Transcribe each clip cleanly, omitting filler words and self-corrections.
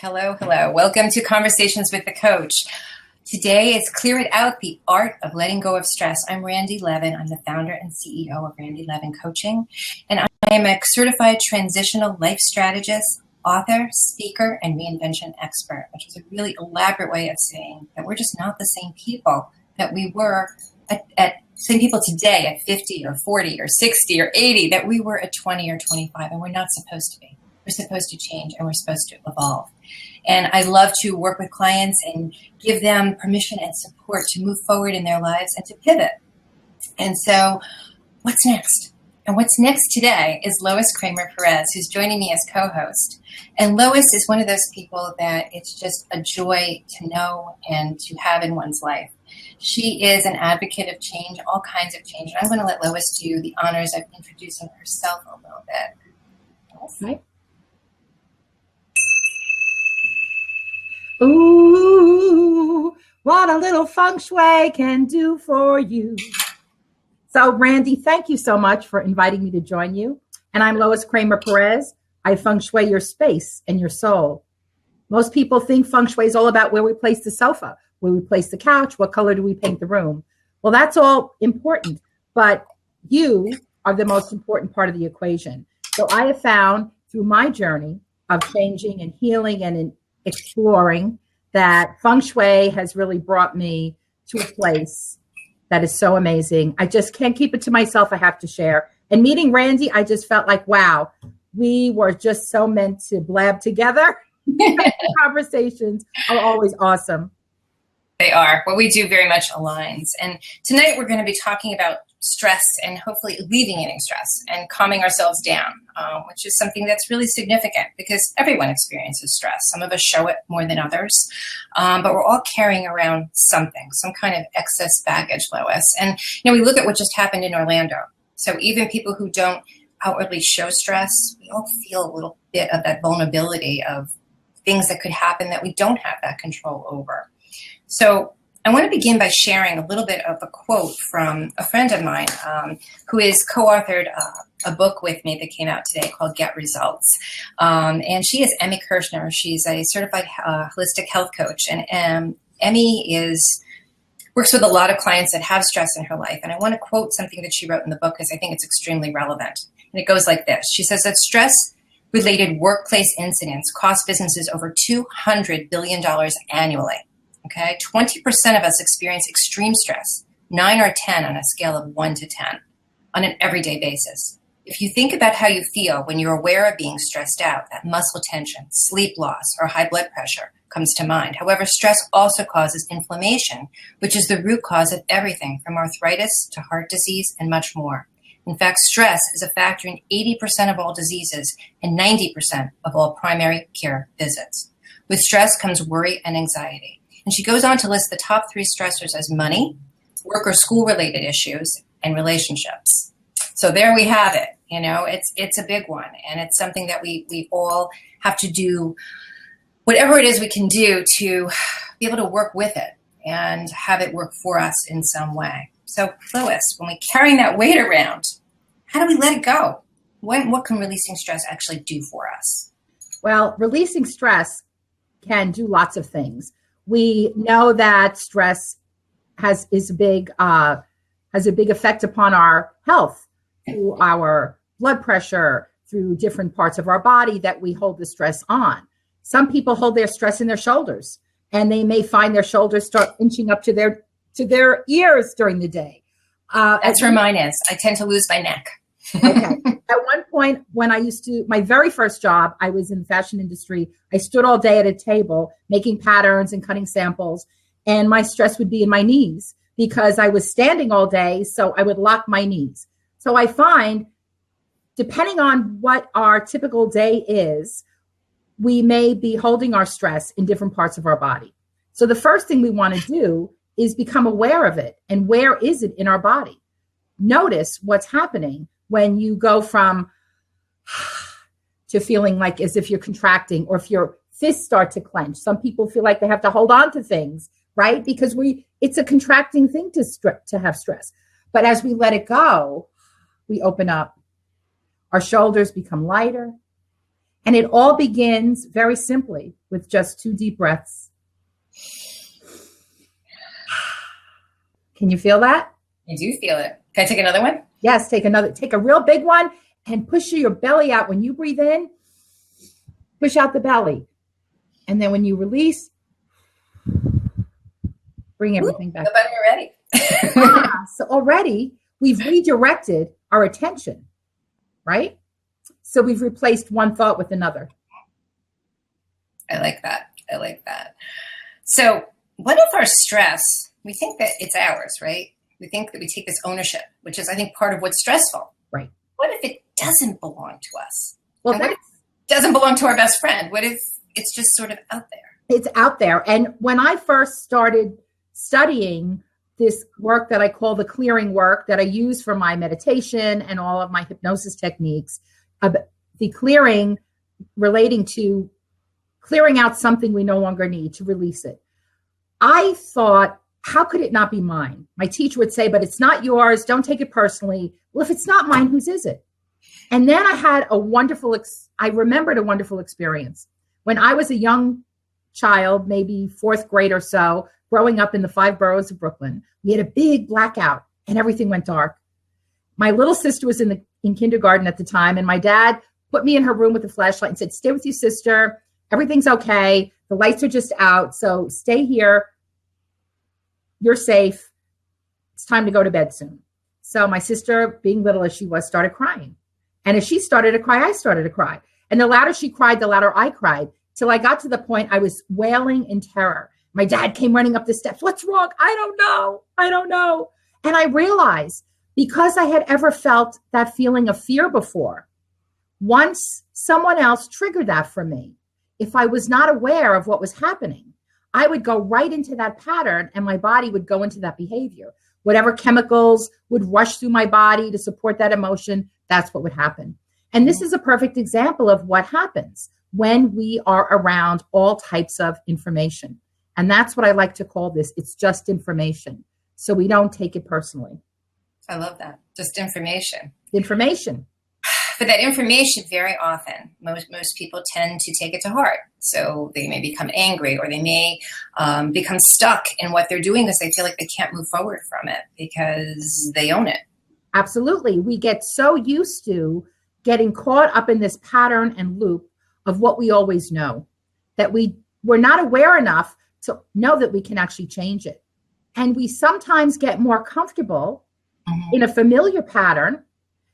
Hello, hello. Welcome to Conversations with the Coach. Today is Clear It Out, the Art of Letting Go of Stress. I'm Randi Levin. I'm the founder and CEO of Randi Levin Coaching. And I am a certified transitional life strategist, author, speaker, and reinvention expert, which is a really elaborate way of saying that we're just not the same people that we were at same people today at 50 or 40 or 60 or 80 that we were at 20 or 25, and we're not supposed to be. We're supposed to change and we're supposed to evolve. And I love to work with clients and give them permission and support to move forward in their lives and to pivot. And so what's next? And what's next today is Lois Kramer-Perez, who's joining me as co-host. And Lois is one of those people that it's just a joy to know and to have in one's life. She is an advocate of change, all kinds of change. And I'm going to let Lois do the honors of introducing herself a little bit. Right. Ooh, what a little feng shui can do for you. So, Randi, thank you so much for inviting me to join you. And I'm Lois Kramer-Perez. I feng shui your space and your soul. Most people think feng shui is all about where we place the sofa, where we place the couch, what color do we paint the room. Well, that's all important, but you are the most important part of the equation. So I have found through my journey of changing and healing and exploring that feng shui has really brought me to a place that is so amazing. I just can't keep it to myself. I have to share. And meeting Randi, I just felt like, wow, we were just so meant to blab together. Conversations are always awesome. They are. What we do very much aligns. And tonight we're going to be talking about stress and hopefully alleviating stress and calming ourselves down, which is something that's really significant because everyone experiences stress. Some of us show it more than others, but we're all carrying around something, some kind of excess baggage, Lois. And, we look at what just happened in Orlando. So even people who don't outwardly show stress, we all feel a little bit of that vulnerability of things that could happen that we don't have that control over. So I want to begin by sharing a little bit of a quote from a friend of mine who has co-authored a book with me that came out today called Get Results. And she is Emmy Kirshner. She's a certified holistic health coach. And Emmy works with a lot of clients that have stress in her life. And I want to quote something that she wrote in the book because I think it's extremely relevant. And it goes like this. She says that stress-related workplace incidents cost businesses over $200 billion annually. Okay, 20% of us experience extreme stress, 9 or 10 on a scale of 1 to 10 on an everyday basis. If you think about how you feel when you're aware of being stressed out, that muscle tension, sleep loss, or high blood pressure comes to mind. However, stress also causes inflammation, which is the root cause of everything from arthritis to heart disease and much more. In fact, stress is a factor in 80% of all diseases and 90% of all primary care visits. With stress comes worry and anxiety. And she goes on to list the top 3 stressors as money, work or school-related issues, and relationships. So there we have it. It's a big one. And it's something that we all have to do whatever it is we can do to be able to work with it and have it work for us in some way. So, Lois, when we're carrying that weight around, how do we let it go? What can releasing stress actually do for us? Well, releasing stress can do lots of things. We know that stress has a big effect upon our health through our blood pressure, through different parts of our body that we hold the stress on. Some people hold their stress in their shoulders, and they may find their shoulders start inching up to their ears during the day. That's where mine is. I tend to lose my neck. Okay. At one point when my very first job, I was in the fashion industry. I stood all day at a table making patterns and cutting samples, and my stress would be in my knees because I was standing all day, so I would lock my knees. So I find, depending on what our typical day is, we may be holding our stress in different parts of our body. So the first thing we want to do is become aware of it. And where is it in our body? Notice what's happening when you go from to feeling like as if you're contracting, or if your fists start to clench. Some people feel like they have to hold on to things, right? Because it's a contracting thing to have stress. But as we let it go, we open up. Our shoulders become lighter. And it all begins very simply with just 2 deep breaths. Can you feel that? I do feel it. Can I take another one? Yes, take a real big one and push your belly out. When you breathe in, push out the belly. And then when you release, bring everything back. Nobody already. So already we've redirected our attention, right? So we've replaced one thought with another. I like that. So what if our stress, we think that it's ours, right? We think that we take this ownership, which is, I think, part of what's stressful. Right. What if it doesn't belong to us? Well, what if it doesn't belong to our best friend? What if it's just sort of out there? It's out there. And when I first started studying this work that I call the clearing work that I use for my meditation and all of my hypnosis techniques, the clearing relating to clearing out something we no longer need to release it. I thought, how could it not be mine? My teacher would say, but it's not yours. Don't take it personally. Well, if it's not mine, whose is it? And then I had I remembered a wonderful experience. When I was a young child, maybe 4th grade or so, growing up in the 5 boroughs of Brooklyn, we had a big blackout and everything went dark. My little sister was in kindergarten at the time, and my dad put me in her room with a flashlight and said, stay with your sister. Everything's okay. The lights are just out. So stay here. You're safe. It's time to go to bed soon. So my sister, being little as she was, started crying. And as she started to cry, I started to cry. And the louder she cried, the louder I cried, till I got to the point I was wailing in terror. My dad came running up the steps. What's wrong? I don't know. And I realized, because I had ever felt that feeling of fear before, once someone else triggered that for me, if I was not aware of what was happening, I would go right into that pattern and my body would go into that behavior. Whatever chemicals would rush through my body to support that emotion, that's what would happen. And this is a perfect example of what happens when we are around all types of information. And that's what I like to call this. It's just information. So we don't take it personally. I love that. Just information. Information. But that information, very often, most people tend to take it to heart. So they may become angry, or they may become stuck in what they're doing because they feel like they can't move forward from it because they own it. Absolutely. We get so used to getting caught up in this pattern and loop of what we always know, that we're not aware enough to know that we can actually change it. And we sometimes get more comfortable in a familiar pattern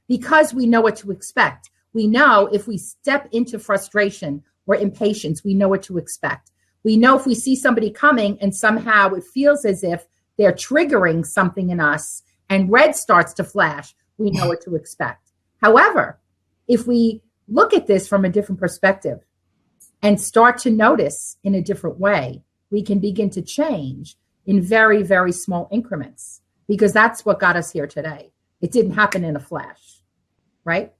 because we know what to expect. We know if we step into frustration or impatience, we know what to expect. We know if we see somebody coming and somehow it feels as if they're triggering something in us and red starts to flash, we know what to expect. However, if we look at this from a different perspective and start to notice in a different way, we can begin to change in very, very small increments, because that's what got us here today. It didn't happen in a flash, right?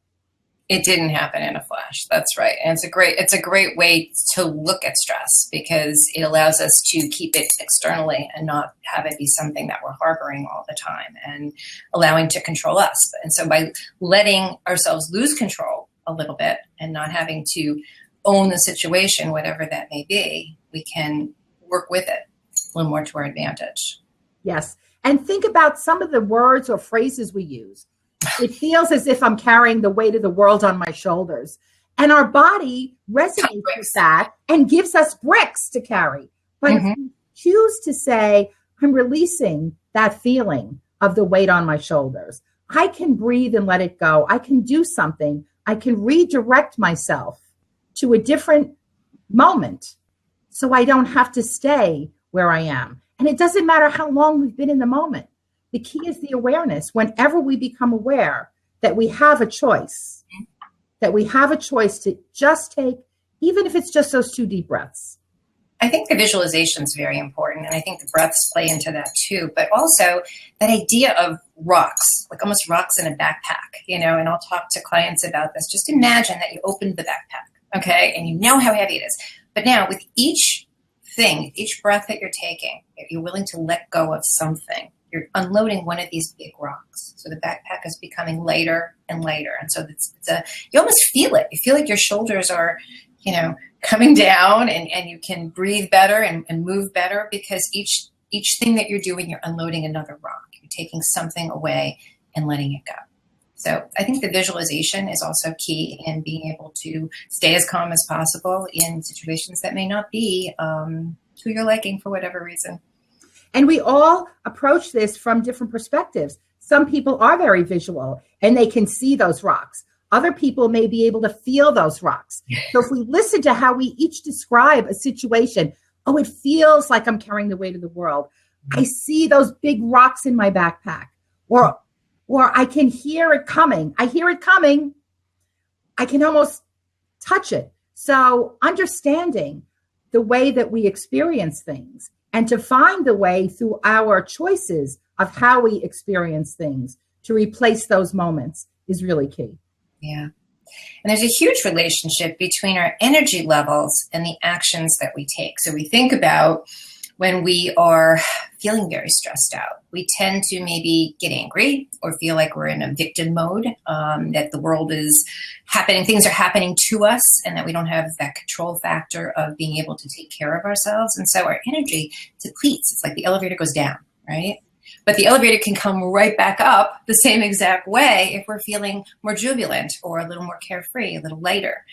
It didn't happen in a flash. That's right. And it's a great way to look at stress, because it allows us to keep it externally and not have it be something that we're harboring all the time and allowing to control us. And so by letting ourselves lose control a little bit and not having to own the situation, whatever that may be, we can work with it a little more to our advantage. Yes. And think about some of the words or phrases we use. It feels as if I'm carrying the weight of the world on my shoulders. And our body resonates with that and gives us bricks to carry. But if we choose to say, I'm releasing that feeling of the weight on my shoulders, I can breathe and let it go. I can do something. I can redirect myself to a different moment so I don't have to stay where I am. And it doesn't matter how long we've been in the moment. The key is the awareness. Whenever we become aware that we have a choice, to just take, even if it's just those 2 deep breaths. I think the visualization is very important, and I think the breaths play into that too, but also that idea of rocks, like almost rocks in a backpack, and I'll talk to clients about this. Just imagine that you opened the backpack, okay, and you know how heavy it is. But now with each breath that you're taking, you're willing to let go of something. you're unloading one of these big rocks. So the backpack is becoming lighter and lighter. And so you almost feel it. You feel like your shoulders are, coming down, and you can breathe better and move better, because each thing that you're doing, you're unloading another rock. You're taking something away and letting it go. So I think the visualization is also key in being able to stay as calm as possible in situations that may not be to your liking for whatever reason. And we all approach this from different perspectives. Some people are very visual and they can see those rocks. Other people may be able to feel those rocks. So if we listen to how we each describe a situation, oh, it feels like I'm carrying the weight of the world. I see those big rocks in my backpack. Or I can hear it coming. I hear it coming. I can almost touch it. So understanding the way that we experience things, and to find the way through our choices of how we experience things to replace those moments is really key. Yeah. And there's a huge relationship between our energy levels and the actions that we take. So we think about when we are feeling very stressed out, we tend to maybe get angry or feel like we're in a victim mode, that the world is happening, things are happening to us, and that we don't have that control factor of being able to take care of ourselves. And so our energy depletes. It's like the elevator goes down, right? But the elevator can come right back up the same exact way if we're feeling more jubilant or a little more carefree, a little lighter.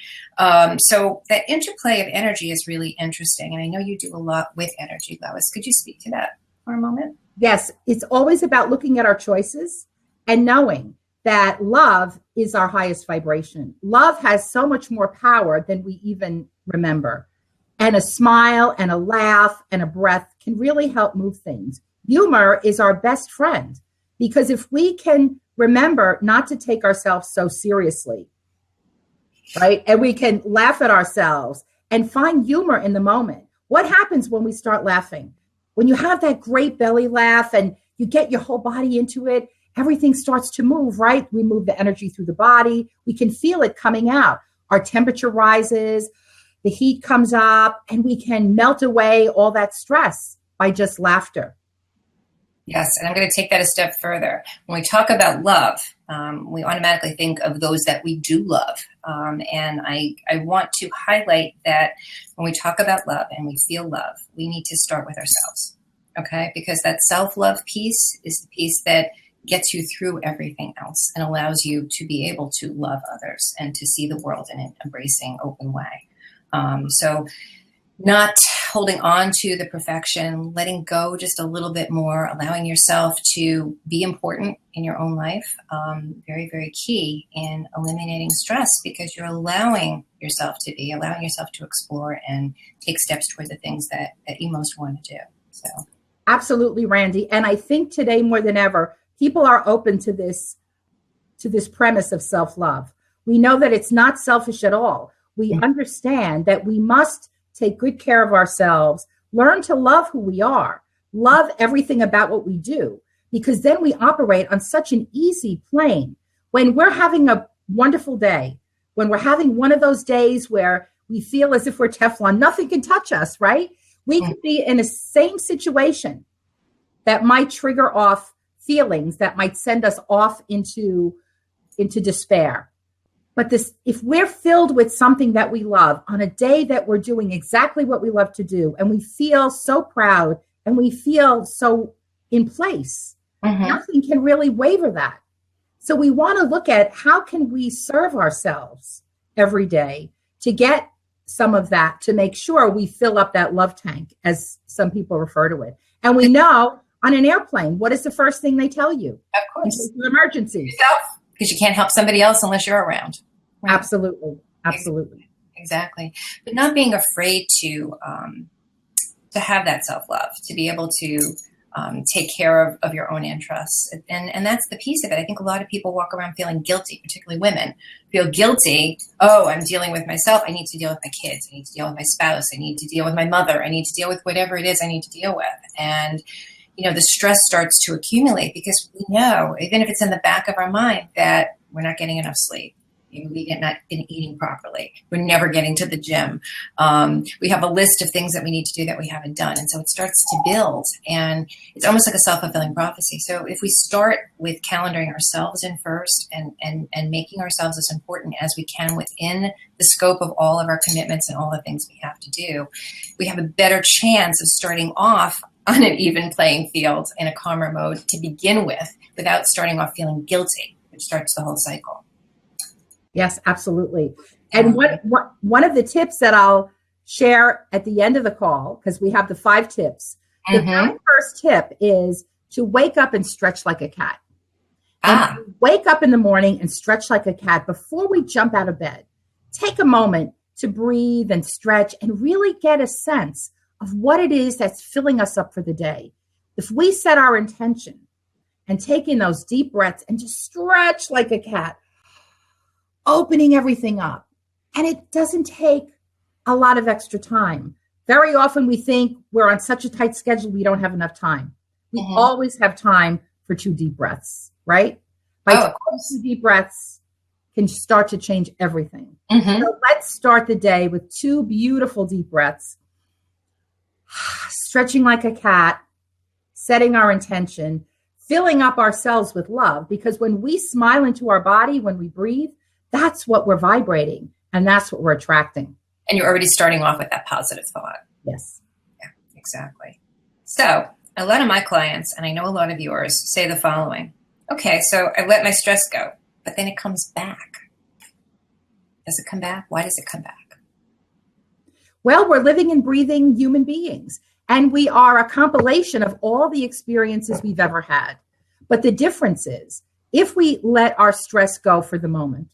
So that interplay of energy is really interesting. And I know you do a lot with energy, Lois. Could you speak to that for a moment? Yes, it's always about looking at our choices and knowing that love is our highest vibration. Love has so much more power than we even remember. And a smile and a laugh and a breath can really help move things. Humor is our best friend, because if we can remember not to take ourselves so seriously, right? And we can laugh at ourselves and find humor in the moment. What happens when we start laughing? When you have that great belly laugh and you get your whole body into it, everything starts to move, right? We move the energy through the body. We can feel it coming out. Our temperature rises, the heat comes up, and we can melt away all that stress by just laughter. Yes, and I'm going to take that a step further. When we talk about love, we automatically think of those that we do love. And I want to highlight that when we talk about love and we feel love, we need to start with ourselves, okay? Because that self-love piece is the piece that gets you through everything else and allows you to be able to love others and to see the world in an embracing, open way. So not holding on to the perfection, letting go just a little bit more, allowing yourself to be important in your own life. Very, very key in eliminating stress, because you're allowing yourself to explore and take steps toward the things that you most want to do. So, absolutely, Randi. And I think today more than ever, people are open to this premise of self-love. We know that it's not selfish at all. We understand that we must take good care of ourselves, learn to love who we are, love everything about what we do, because then we operate on such an easy plane. When we're having a wonderful day, when we're having one of those days where we feel as if we're Teflon, nothing can touch us, right? We could be in a same situation that might trigger off feelings that might send us off into despair. But if we're filled with something that we love on a day that we're doing exactly what we love to do, and we feel so proud and we feel so in place, nothing can really waver that. So we want to look at how can we serve ourselves every day to get some of that, to make sure we fill up that love tank, as some people refer to it. And we know on an airplane, what is the first thing they tell you? Of course. In case of emergency. Yourself, because you can't help somebody else unless you're around. Right? Absolutely. Absolutely. Exactly. But not being afraid to have that self-love, to be able to take care of your own interests. And that's the piece of it. I think a lot of people walk around feeling guilty, particularly women, feel guilty. Oh, I'm dealing with myself. I need to deal with my kids. I need to deal with my spouse. I need to deal with my mother. I need to deal with whatever it is I need to deal with. And, the stress starts to accumulate because we know, even if it's in the back of our mind, that we're not getting enough sleep. Maybe we get not been eating properly. We're never getting to the gym. We have a list of things that we need to do that we haven't done. And so it starts to build, and it's almost like a self-fulfilling prophecy. So if we start with calendaring ourselves in first and making ourselves as important as we can within the scope of all of our commitments and all the things we have to do, we have a better chance of starting off on an even playing field in a calmer mode to begin with, without starting off feeling guilty, which starts the whole cycle. Yes, absolutely. And one of the tips that I'll share at the end of the call, because we have the 5 tips. The very first tip is to wake up and stretch like a cat. And wake up in the morning and stretch like a cat before we jump out of bed. Take a moment to breathe and stretch and really get a sense of what it is that's filling us up for the day. If we set our intention and take in those deep breaths and just stretch like a cat, opening everything up. And it doesn't take a lot of extra time. Very often we think we're on such a tight schedule, we don't have enough time. We always have time for 2 deep breaths, right? By 2 deep breaths can start to change everything. So let's start the day with 2 beautiful deep breaths. Stretching like a cat, setting our intention, filling up ourselves with love, because when we smile into our body, when we breathe, that's what we're vibrating, and that's what we're attracting. And you're already starting off with that positive thought. Yes. Yeah, exactly. So a lot of my clients, and I know a lot of yours, say the following. Okay, so I let my stress go, but then it comes back. Does it come back? Why does it come back? Well, we're living and breathing human beings, and we are a compilation of all the experiences we've ever had. But the difference is, if we let our stress go for the moment,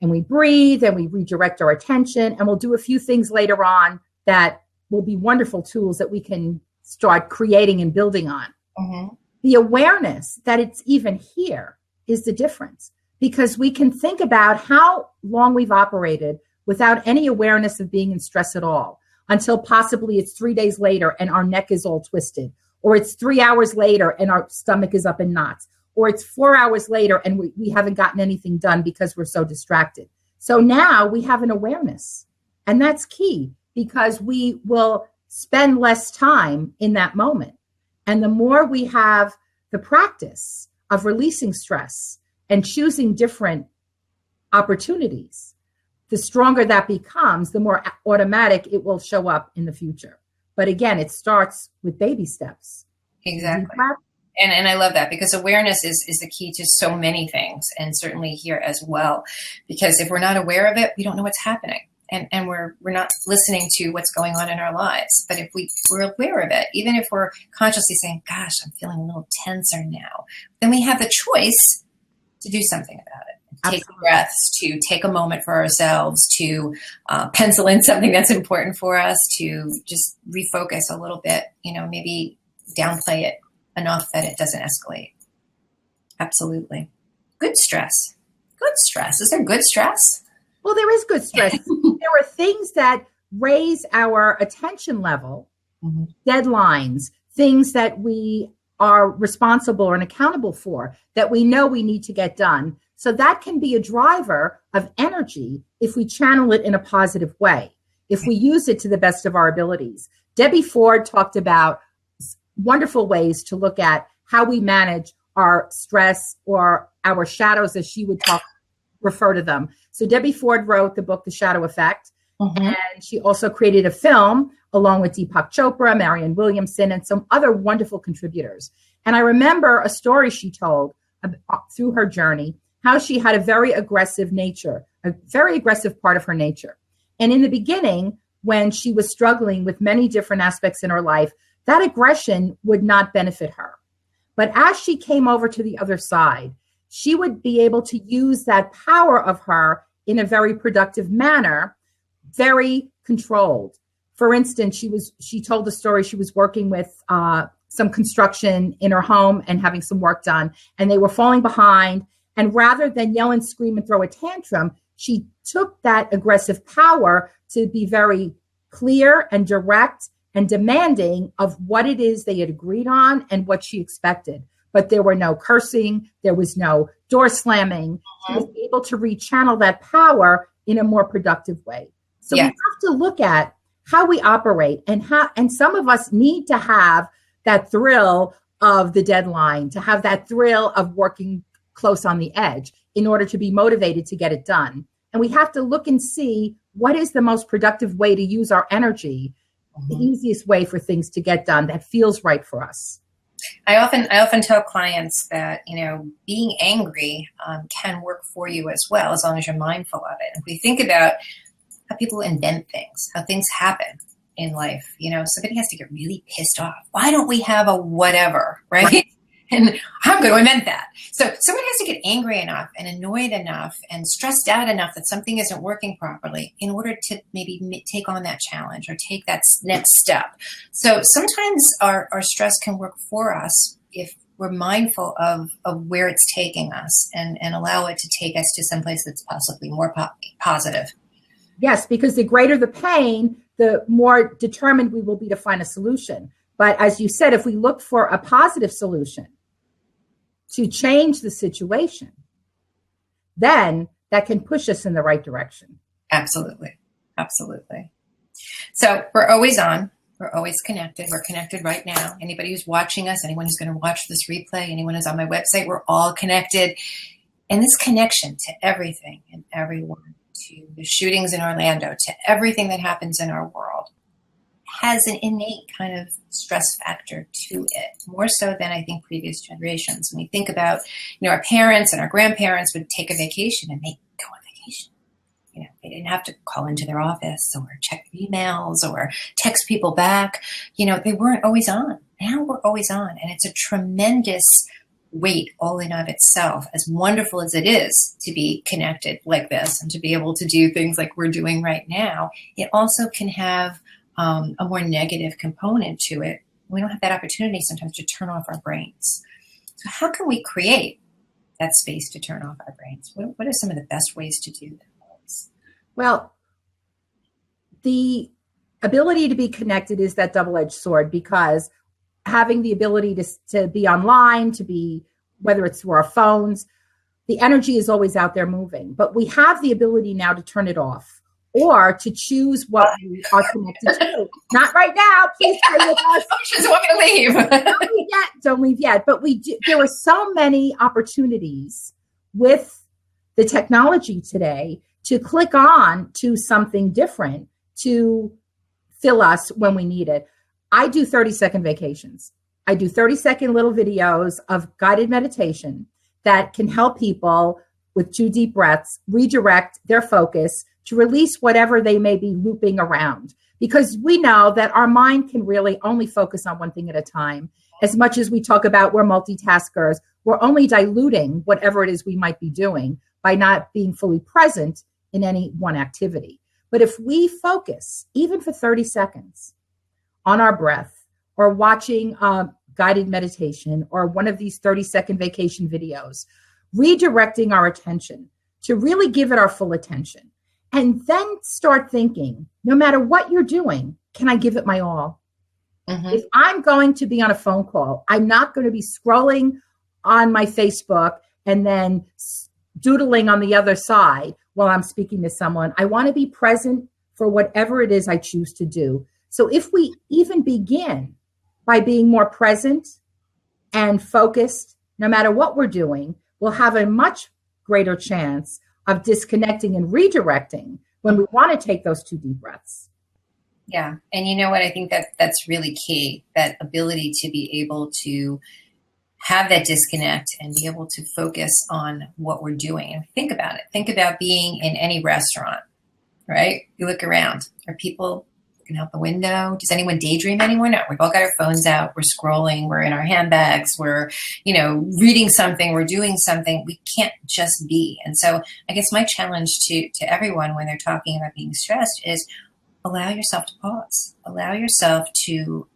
and we breathe and we redirect our attention, and we'll do a few things later on that will be wonderful tools that we can start creating and building on. The awareness that it's even here is the difference, because we can think about how long we've operated without any awareness of being in stress at all, until possibly it's 3 days later and our neck is all twisted, or it's 3 hours later and our stomach is up in knots, or it's 4 hours later and we haven't gotten anything done because we're so distracted. So now we have an awareness, and that's key, because we will spend less time in that moment. And the more we have the practice of releasing stress and choosing different opportunities, the stronger that becomes, the more automatic it will show up in the future. But again, it starts with baby steps. Exactly. And I love that, because awareness is the key to so many things, and certainly here as well. Because if we're not aware of it, we don't know what's happening. And we're not listening to what's going on in our lives. But if we're aware of it, even if we're consciously saying, gosh, I'm feeling a little tenser now, then we have the choice to do something about it. Take breaths, to take a moment for ourselves, to pencil in something that's important for us, to just refocus a little bit, maybe downplay it enough that it doesn't escalate. Absolutely. Good stress. Good stress. Is there good stress? Well, there is good stress. There are things that raise our attention level, deadlines, things that we are responsible and accountable for, that we know we need to get done. So that can be a driver of energy if we channel it in a positive way, if we use it to the best of our abilities. Debbie Ford talked about wonderful ways to look at how we manage our stress, or our shadows, as she would refer to them. So Debbie Ford wrote the book, The Shadow Effect. And she also created a film along with Deepak Chopra, Marianne Williamson, and some other wonderful contributors. And I remember a story she told through her journey, how she had a very aggressive nature, a very aggressive part of her nature. And in the beginning, when she was struggling with many different aspects in her life, that aggression would not benefit her. But as she came over to the other side, she would be able to use that power of her in a very productive manner, very controlled. For instance, she told the story, she was working with some construction in her home and having some work done, and they were falling behind. And rather than yell and scream and throw a tantrum, she took that aggressive power to be very clear and direct and demanding of what it is they had agreed on and what she expected. but there were no cursing. There was no door slamming. He was able to rechannel that power in a more productive way. So we have to look at how we operate, and some of us need to have that thrill of the deadline, to have that thrill of working close on the edge in order to be motivated to get it done. And we have to look and see what is the most productive way to use our energy, the easiest way for things to get done that feels right for us. I often tell clients that, being angry can work for you as well, as long as you're mindful of it. If we think about how people invent things, how things happen in life, somebody has to get really pissed off. Why don't we have a whatever, right? And I'm going to invent that. So someone has to get angry enough and annoyed enough and stressed out enough that something isn't working properly in order to maybe take on that challenge or take that next step. So sometimes our stress can work for us if we're mindful of where it's taking us and allow it to take us to someplace that's possibly more positive. Yes, because the greater the pain, the more determined we will be to find a solution. But as you said, if we look for a positive solution to change the situation, then that can push us in the right direction. Absolutely. Absolutely. So we're always on. We're always connected. We're connected right now. Anybody who's watching us, anyone who's going to watch this replay, anyone who's on my website, we're all connected. And this connection to everything and everyone, to the shootings in Orlando, to everything that happens in our world, has an innate kind of stress factor to it, more so than I think previous generations. When we think about, our parents and our grandparents would take a vacation and they go on vacation. They didn't have to call into their office or check emails or text people back. They weren't always on. Now we're always on. And it's a tremendous weight all in of itself, as wonderful as it is to be connected like this and to be able to do things like we're doing right now. It also can have a more negative component to it. We don't have that opportunity sometimes to turn off our brains. So how can we create that space to turn off our brains? What are some of the best ways to do that? Well, the ability to be connected is that double-edged sword, because having the ability to be online, to be, whether it's through our phones, the energy is always out there moving. But we have the ability now to turn it off or to choose what we are connected to. Not right now. Please stay with us. She doesn't want me to leave. Don't leave yet. But there are so many opportunities with the technology today to click on to something different to fill us when we need it. I do 30-second vacations. I do 30-second little videos of guided meditation that can help people with 2 deep breaths redirect their focus to release whatever they may be looping around. Because we know that our mind can really only focus on one thing at a time. As much as we talk about we're multitaskers, we're only diluting whatever it is we might be doing by not being fully present in any one activity. But if we focus, even for 30 seconds, on our breath or watching guided meditation or one of these 30-second vacation videos, redirecting our attention to really give it our full attention, and then start thinking, no matter what you're doing, can I give it my all? Mm-hmm. If I'm going to be on a phone call, I'm not going to be scrolling on my Facebook and then doodling on the other side while I'm speaking to someone. I want to be present for whatever it is I choose to do. So if we even begin by being more present and focused, no matter what we're doing, we'll have a much greater chance of disconnecting and redirecting when we want to take those 2 deep breaths. Yeah. And you know what? I think that's really key, that ability to be able to have that disconnect and be able to focus on what we're doing. And think about it. Think about being in any restaurant, right? You look around. Are people looking out the window? Does anyone daydream anymore? No, we've all got our phones out. We're scrolling. We're in our handbags. We're, reading something. We're doing something. We can't just be. And so I guess my challenge to everyone when they're talking about being stressed is allow yourself to pause. Allow yourself to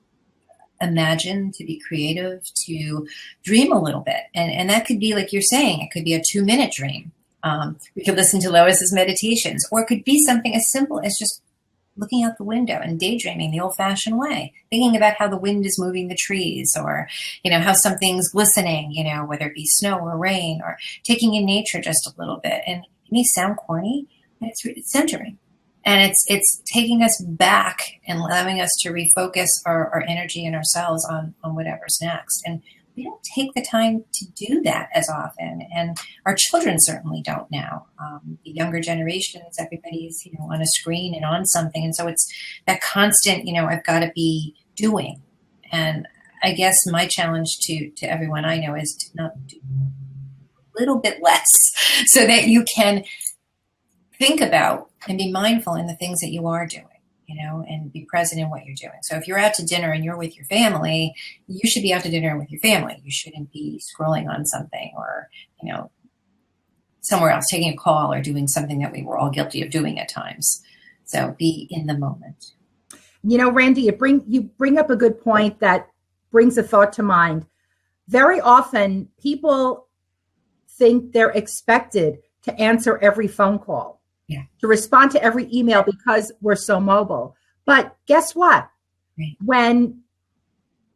imagine, to be creative, to dream a little bit. And that could be, like you're saying, it could be a 2-minute dream. We could listen to Lois's meditations, or it could be something as simple as just looking out the window and daydreaming the old-fashioned way, thinking about how the wind is moving the trees, or, how something's glistening, whether it be snow or rain, or taking in nature just a little bit. And it may sound corny, but it's centering. And it's taking us back and allowing us to refocus our energy and ourselves on whatever's next. And we don't take the time to do that as often. And our children certainly don't now. The younger generations, everybody's, on a screen and on something. And so it's that constant, I've got to be doing. And I guess my challenge to everyone I know is to not do a little bit less, so that you can think about and be mindful in the things that you are doing, and be present in what you're doing. So if you're out to dinner and you're with your family, you should be out to dinner with your family. You shouldn't be scrolling on something, or, somewhere else, taking a call or doing something that we were all guilty of doing at times. So be in the moment. Randi, you bring up a good point that brings a thought to mind. Very often people think they're expected to answer every phone call. Yeah. To respond to every email because we're so mobile. But guess what? Right. When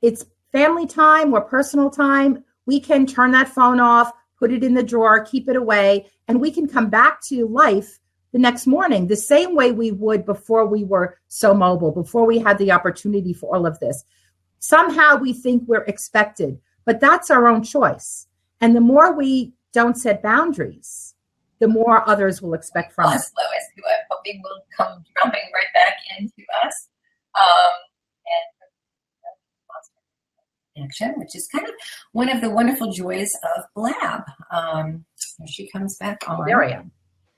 it's family time or personal time, we can turn that phone off, put it in the drawer, keep it away, and we can come back to life the next morning the same way we would before we were so mobile, before we had the opportunity for all of this. Somehow we think we're expected, but that's our own choice. And the more we don't set boundaries, the more others will expect from us. Lois, who I'm hoping will come jumping right back into us. And action, which is kind of one of the wonderful joys of Blab. Here she comes back on. There I am.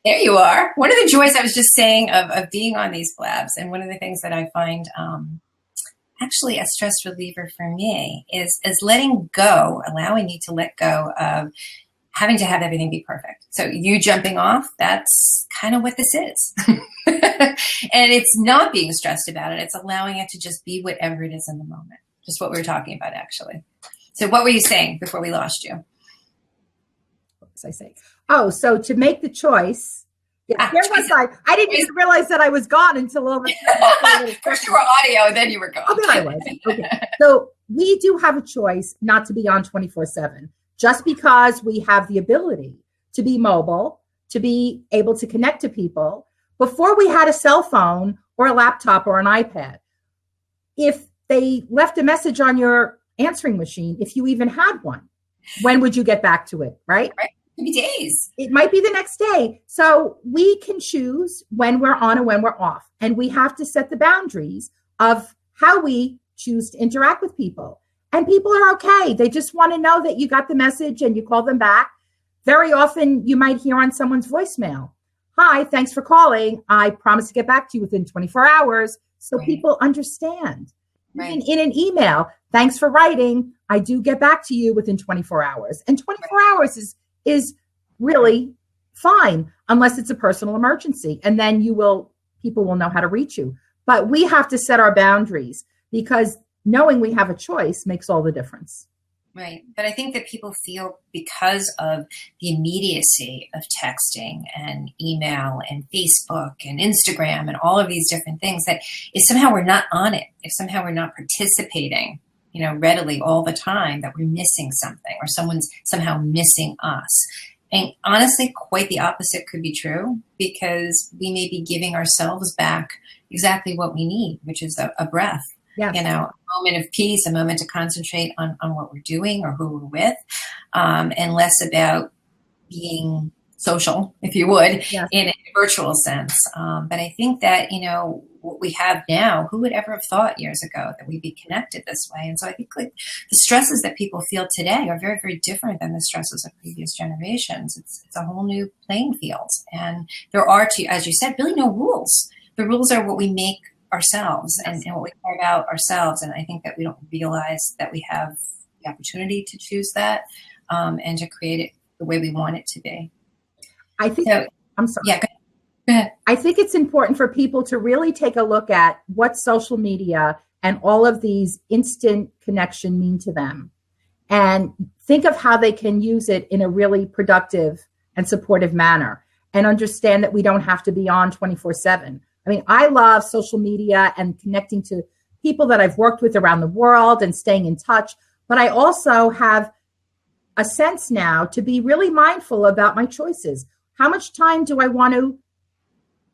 There you are. One of the joys I was just saying of being on these Blabs, and one of the things that I find actually a stress reliever for me is letting go, allowing you to let go of having to have everything be perfect. So you jumping off, that's kind of what this is. And it's not being stressed about it. It's allowing it to just be whatever it is in the moment. Just what we were talking about, actually. So what were you saying before we lost you? What was I saying? Oh, so to make the choice. Yeah, there was I didn't even realize that I was gone until over. First you were audio, then you were gone. Oh, then I was. Okay. So we do have a choice not to be on 24/7. Just because we have the ability to be mobile, to be able to connect to people, before we had a cell phone or a laptop or an iPad, if they left a message on your answering machine, if you even had one, when would you get back to it, right? Right. It could be days. It might be the next day. So we can choose when we're on and when we're off. And we have to set the boundaries of how we choose to interact with people. And people are okay. They just want to know that you got the message and you call them back. Very often you might hear on someone's voicemail, "Hi, thanks for calling. I promise to get back to you within 24 hours. So Right. people understand. Right. Even in an email, "Thanks for writing. I do get back to you within 24 hours. And 24 hours is really fine unless it's a personal emergency. And then people will know how to reach you. But we have to set our boundaries, because knowing we have a choice makes all the difference. Right. But I think that people feel, because of the immediacy of texting and email and Facebook and Instagram and all of these different things, that if somehow we're not on it, if somehow we're not participating, readily all the time, that we're missing something, or someone's somehow missing us. And honestly, quite the opposite could be true, because we may be giving ourselves back exactly what we need, which is a breath. Yes. A moment of peace, a moment to concentrate on what we're doing or who we're with, and less about being social, if you would, Yes. in a virtual sense. But I think that, what we have now, who would ever have thought years ago that we'd be connected this way? And so I think the stresses that people feel today are very, very different than the stresses of previous generations. It's a whole new playing field. And there are, as you said, really no rules. The rules are what we make ourselves and what we carve out ourselves. And I think that we don't realize that we have the opportunity to choose that, and to create it the way we want it to be. I'm sorry. Yeah, go ahead. I think it's important for people to really take a look at what social media and all of these instant connection mean to them, and think of how they can use it in a really productive and supportive manner, and understand that we don't have to be on 24/7. I mean, I love social media and connecting to people that I've worked with around the world and staying in touch. But I also have a sense now to be really mindful about my choices. How much time do I want to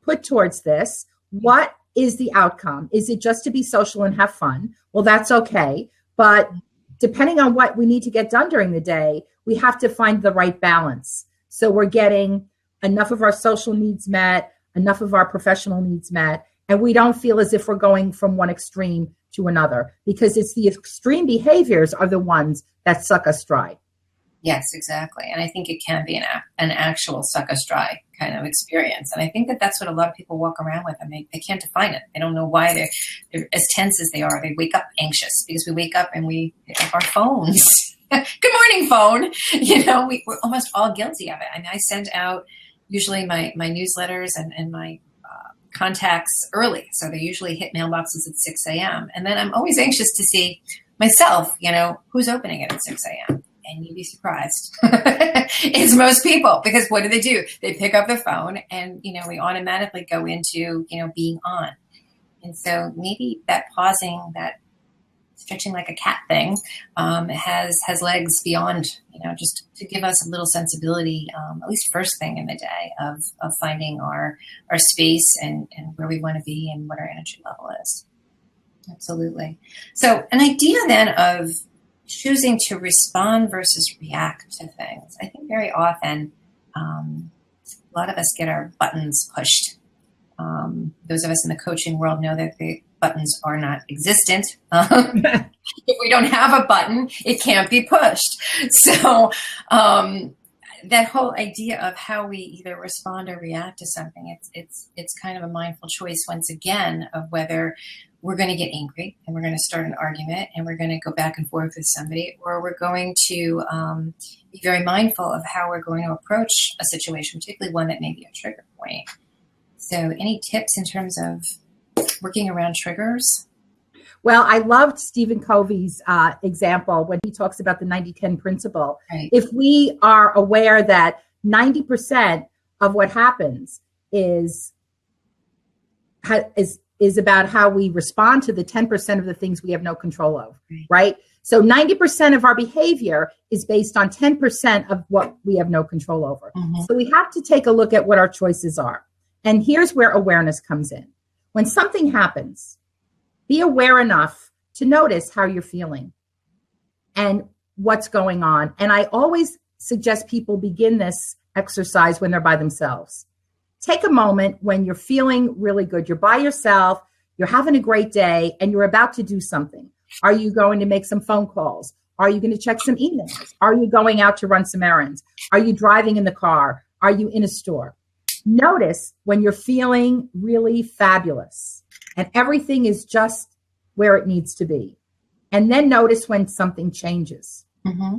put towards this? What is the outcome? Is it just to be social and have fun? Well, that's okay. But depending on what we need to get done during the day, we have to find the right balance. So we're getting enough of our social needs met, enough of our professional needs met, and we don't feel as if we're going from one extreme to another, because it's the extreme behaviors are the ones that suck us dry. Yes, exactly. And I think it can be an actual suck us dry kind of experience. And I think that that's what a lot of people walk around with, and they can't define it. They don't know why they're as tense as they are. They wake up anxious because we wake up and we pick up our phones. Good morning, phone. We're almost all guilty of it. I mean, I send out usually my newsletters and my contacts early. So they usually hit mailboxes at 6 a.m. And then I'm always anxious to see myself, who's opening it at 6 a.m. And you'd be surprised. It's most people, because what do? They pick up the phone and, we automatically go into, being on. And so maybe that pausing, that stretching like a cat thing has legs beyond, just to give us a little sensibility, at least first thing in the day of finding our space and where we want to be and what our energy level is. Absolutely. So an idea then of choosing to respond versus react to things. I think very often a lot of us get our buttons pushed. Those of us in the coaching world know that the buttons are not existent. If we don't have a button, it can't be pushed. So that whole idea of how we either respond or react to something, it's kind of a mindful choice once again of whether we're going to get angry and we're going to start an argument and we're going to go back and forth with somebody, or we're going to be very mindful of how we're going to approach a situation, particularly one that may be a trigger point. So any tips in terms of working around triggers? Well, I loved Stephen Covey's example when he talks about the 90-10 principle. Right. If we are aware that 90% of what happens is about how we respond to the 10% of the things we have no control of, right? So 90% of our behavior is based on 10% of what we have no control over. Mm-hmm. So we have to take a look at what our choices are. And here's where awareness comes in. When something happens, be aware enough to notice how you're feeling and what's going on. And I always suggest people begin this exercise when they're by themselves. Take a moment when you're feeling really good. You're by yourself, you're having a great day, and you're about to do something. Are you going to make some phone calls? Are you going to check some emails? Are you going out to run some errands? Are you driving in the car? Are you in a store? Notice when you're feeling really fabulous and everything is just where it needs to be. And then notice when something changes. Mm-hmm.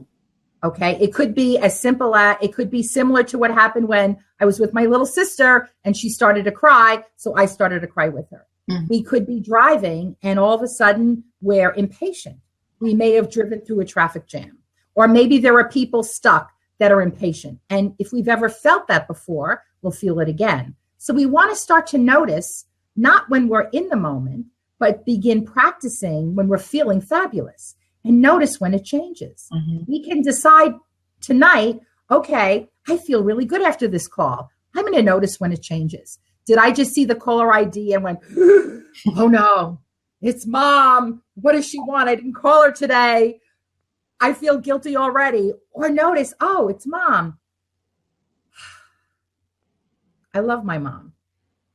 Okay. It could be as simple as, it could be similar to what happened when I was with my little sister and she started to cry. So I started to cry with her. Mm-hmm. We could be driving and all of a sudden we're impatient. We may have driven through a traffic jam, or maybe there are people stuck that are impatient. And if we've ever felt that before, we'll feel it again. So we want to start to notice, not when we're in the moment, but begin practicing when we're feeling fabulous, and notice when it changes. Mm-hmm. We can decide tonight, okay, I feel really good after this call. I'm going to notice when it changes. Did I just see the caller ID and went, oh no, it's mom. What does she want? I didn't call her today. I feel guilty already. Or notice, oh, it's mom. I love my mom.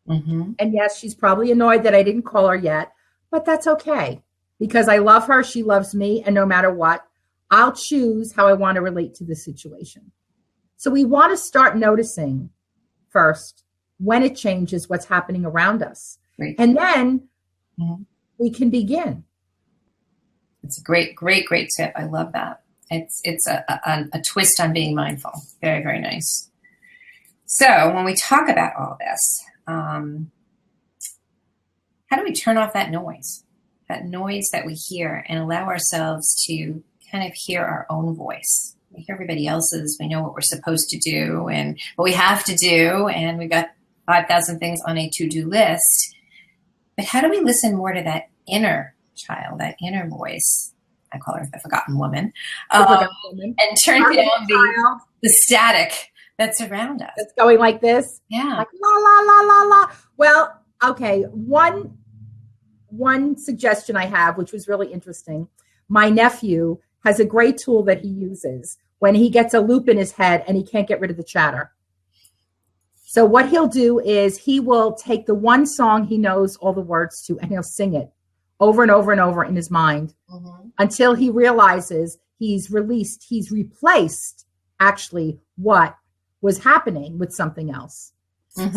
Mm-hmm. And yes, she's probably annoyed that I didn't call her yet, but that's okay because I love her. She loves me. And no matter what, I'll choose how I want to relate to the situation. So we want to start noticing first when it changes what's happening around us. Right. And then we can begin. It's a great tip. I love that. It's a twist on being mindful. Very, very nice. So when we talk about all this, how do we turn off that noise that we hear, and allow ourselves to kind of hear our own voice? We hear everybody else's. We know what we're supposed to do and what we have to do, and we've got 5,000 things on a to-do list. But how do we listen more to that inner child, that inner voice? I call her the forgotten woman. And turn down the static that's around us. It's going like this. Yeah. Like la, la, la, la, la. Well, okay. One suggestion I have, which was really interesting. My nephew has a great tool that he uses when he gets a loop in his head and he can't get rid of the chatter. So what he'll do is he will take the one song he knows all the words to and he'll sing it over and over and over in his mind until he realizes he's replaced actually what was happening with something else.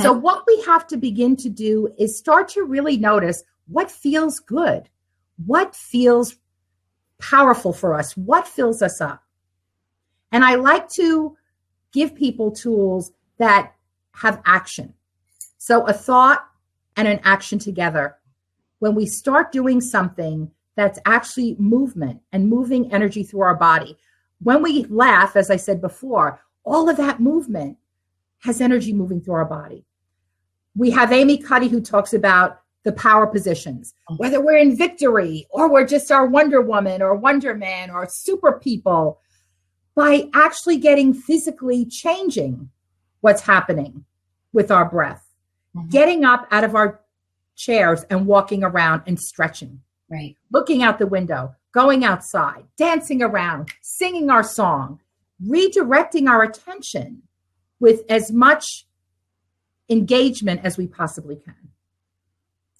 So what we have to begin to do is start to really notice what feels good, what feels powerful for us, what fills us up. And I like to give people tools that have action. So a thought and an action together. When we start doing something that's actually movement and moving energy through our body. When we laugh, as I said before, all of that movement has energy moving through our body. We have Amy Cuddy who talks about the power positions, whether we're in victory or we're just our Wonder Woman or Wonder Man or super people, by actually getting physically changing what's happening with our breath, getting up out of our chairs and walking around and stretching, looking out the window, going outside, dancing around, singing our song, redirecting our attention with as much engagement as we possibly can.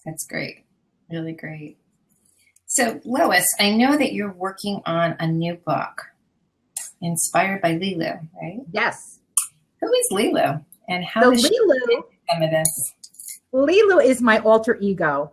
That's great. Really great. So, Lois, I know that you're working on a new book inspired by Lulu, right? Yes. Who is Lulu and how is she some of this? Lulu is my alter ego.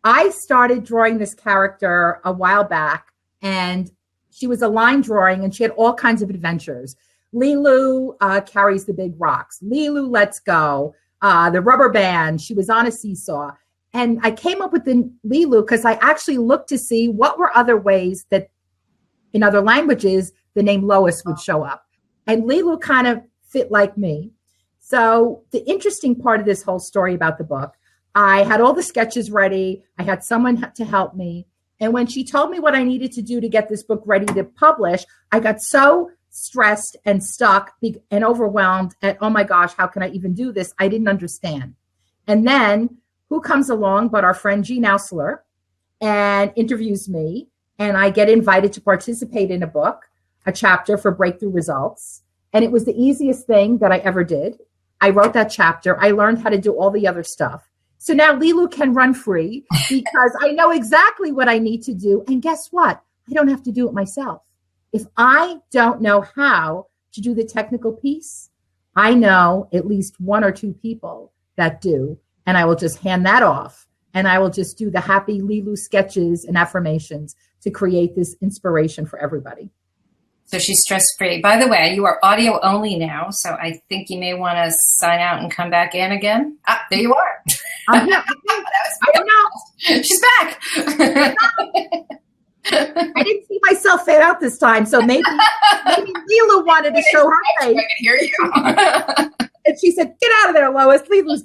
I started drawing this character a while back, and she was a line drawing, and she had all kinds of adventures. Lulu carries the big rocks. Lulu lets go. The rubber band. She was on a seesaw. And I came up with the Lulu because I actually looked to see what were other ways that in other languages the name Lois would show up. And Lulu kind of fit like me. So the interesting part of this whole story about the book, I had all the sketches ready. I had someone to help me. And when she told me what I needed to do to get this book ready to publish, I got so stressed and stuck and overwhelmed at, oh my gosh, how can I even do this? I didn't understand. And then who comes along but our friend Jean Ausler and interviews me, and I get invited to participate in a chapter for Breakthrough Results. And it was the easiest thing that I ever did. I wrote that chapter. I learned how to do all the other stuff. So now Lulu can run free because I know exactly what I need to do. And guess what? I don't have to do it myself. If I don't know how to do the technical piece, I know at least one or two people that do. And I will just hand that off. And I will just do the happy Lulu sketches and affirmations to create this inspiration for everybody. So she's stress-free. By the way, you are audio only now, so I think you may want to sign out and come back in again. Ah, there you are. I don't know. She's back. I didn't see myself fade out this time, so maybe Lulu wanted to show her face. I can hear you. And she said, "Get out of there, Lois. Lulu's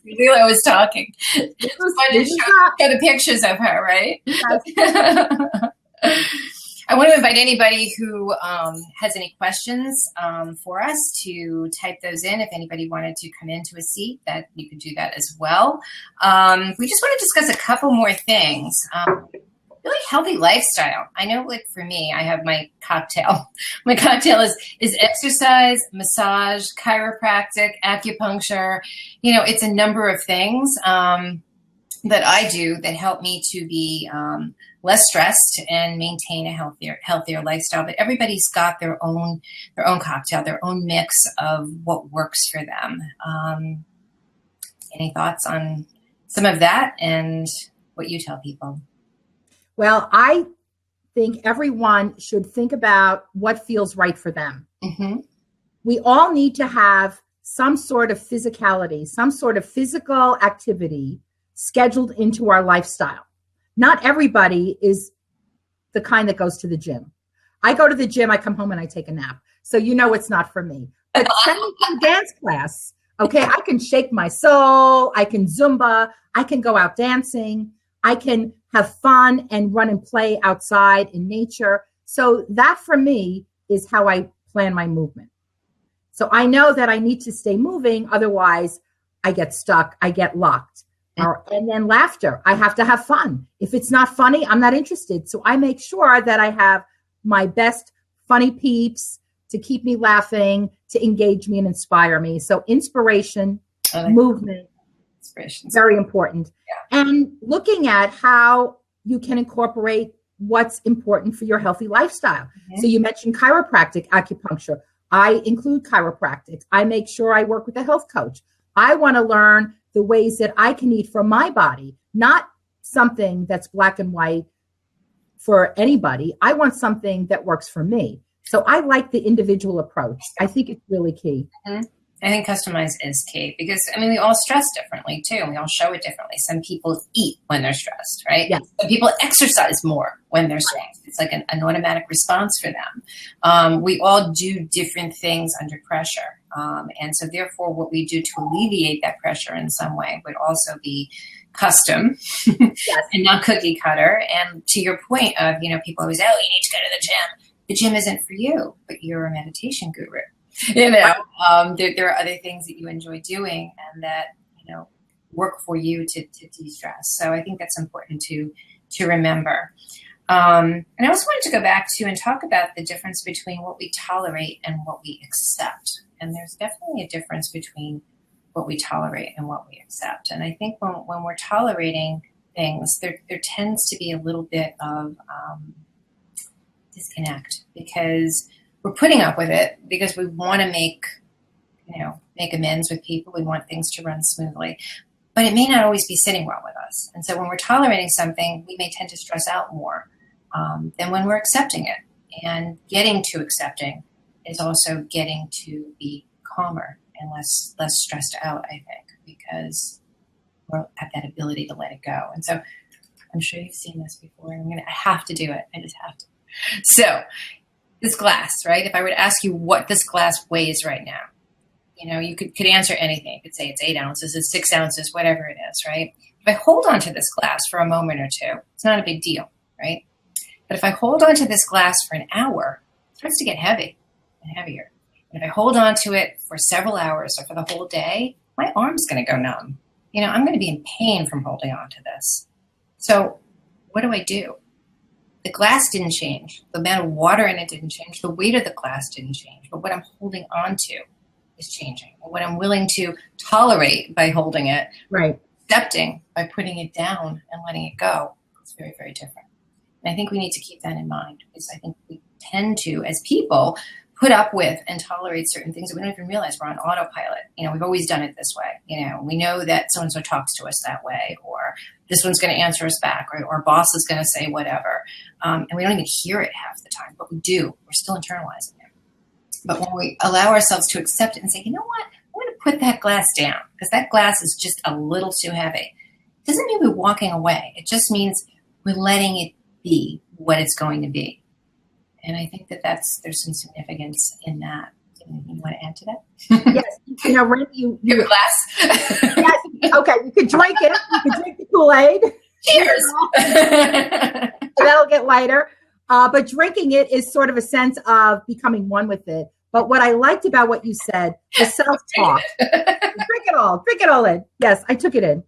Lulu was talking. It's fun to show the pictures of her, right? Yes. I want to invite anybody who has any questions for us to type those in. If anybody wanted to come into a seat, that you could do that as well. We just want to discuss a couple more things. Really healthy lifestyle. I know, like for me, I have my cocktail. My cocktail is exercise, massage, chiropractic, acupuncture. You know, it's a number of things that I do that help me to be less stressed and maintain a healthier lifestyle. But everybody's got their own cocktail, their own mix of what works for them. Any thoughts on some of that and what you tell people? Well, I think everyone should think about what feels right for them. Mm-hmm. We all need to have some sort of physicality, some sort of physical activity scheduled into our lifestyle. Not everybody is the kind that goes to the gym. I go to the gym, I come home and I take a nap. So you know it's not for me. But send me to a dance class. Okay, I can shake my soul. I can Zumba. I can go out dancing. I can have fun and run and play outside in nature. So that for me is how I plan my movement. So I know that I need to stay moving. Otherwise, I get stuck. I get locked. And then laughter. I have to have fun. If it's not funny, I'm not interested. So I make sure that I have my best funny peeps to keep me laughing, to engage me and inspire me. So inspiration, movement, very important. Yeah. And looking at how you can incorporate what's important for your healthy lifestyle. Mm-hmm. So you mentioned chiropractic, acupuncture. I include chiropractic. I make sure I work with a health coach. I want to learn the ways that I can eat for my body, not something that's black and white for anybody. I want something that works for me. So I like the individual approach. I think it's really key. Mm-hmm. I think customize is key because, I mean, we all stress differently too. And we all show it differently. Some people eat when they're stressed, right? Yes. Some people exercise more when they're stressed. It's like an automatic response for them. We all do different things under pressure. And so therefore what we do to alleviate that pressure in some way would also be custom yes. and not cookie cutter. And to your point of, people always say, oh, you need to go to the gym. The gym isn't for you, but you're a meditation guru. There are other things that you enjoy doing and that, work for you to de-stress. So I think that's important to remember. And I also wanted to go back to and talk about the difference between what we tolerate and what we accept. And there's definitely a difference between what we tolerate and what we accept. And I think when we're tolerating things, there tends to be a little bit of disconnect because we're putting up with it because we want to make amends with people. We want things to run smoothly, but it may not always be sitting well with us. And so when we're tolerating something, we may tend to stress out more than when we're accepting it. And getting to accepting is also getting to be calmer and less stressed out, I think, because we'll have that ability to let it go. And so I'm sure you've seen this before, and I have to do it. I just have to. So this glass, right? If I were to ask you what this glass weighs right now, you could answer anything. You could say it's 8 ounces, it's 6 ounces, whatever it is, right? If I hold on to this glass for a moment or two, it's not a big deal, right? But if I hold on to this glass for an hour, it starts to get heavy and heavier. And if I hold on to it for several hours or for the whole day, my arm's going to go numb. I'm going to be in pain from holding on to this. So what do? The glass didn't change. The amount of water in it didn't change. The weight of the glass didn't change. But what I'm holding on to is changing. And what I'm willing to tolerate by holding it, right, accepting by putting it down and letting it go, is very, very different. And I think we need to keep that in mind because I think we tend to, as people, put up with and tolerate certain things that we don't even realize we're on autopilot. We've always done it this way. We know that so-and-so talks to us that way, or this one's going to answer us back, or our boss is going to say whatever. And we don't even hear it half the time, but we do. We're still internalizing it. But when we allow ourselves to accept it and say, you know what, I'm going to put that glass down because that glass is just a little too heavy. It doesn't mean we're walking away. It just means we're letting it be what it's going to be. And I think there's some significance in that. You want to add to that? Yes. Randi, you have a glass. Yes. Okay. You could drink it. You could drink the Kool-Aid. Cheers. That'll get lighter. But drinking it is sort of a sense of becoming one with it. But what I liked about what you said, the self-talk. Drink it all in. Yes, I took it in.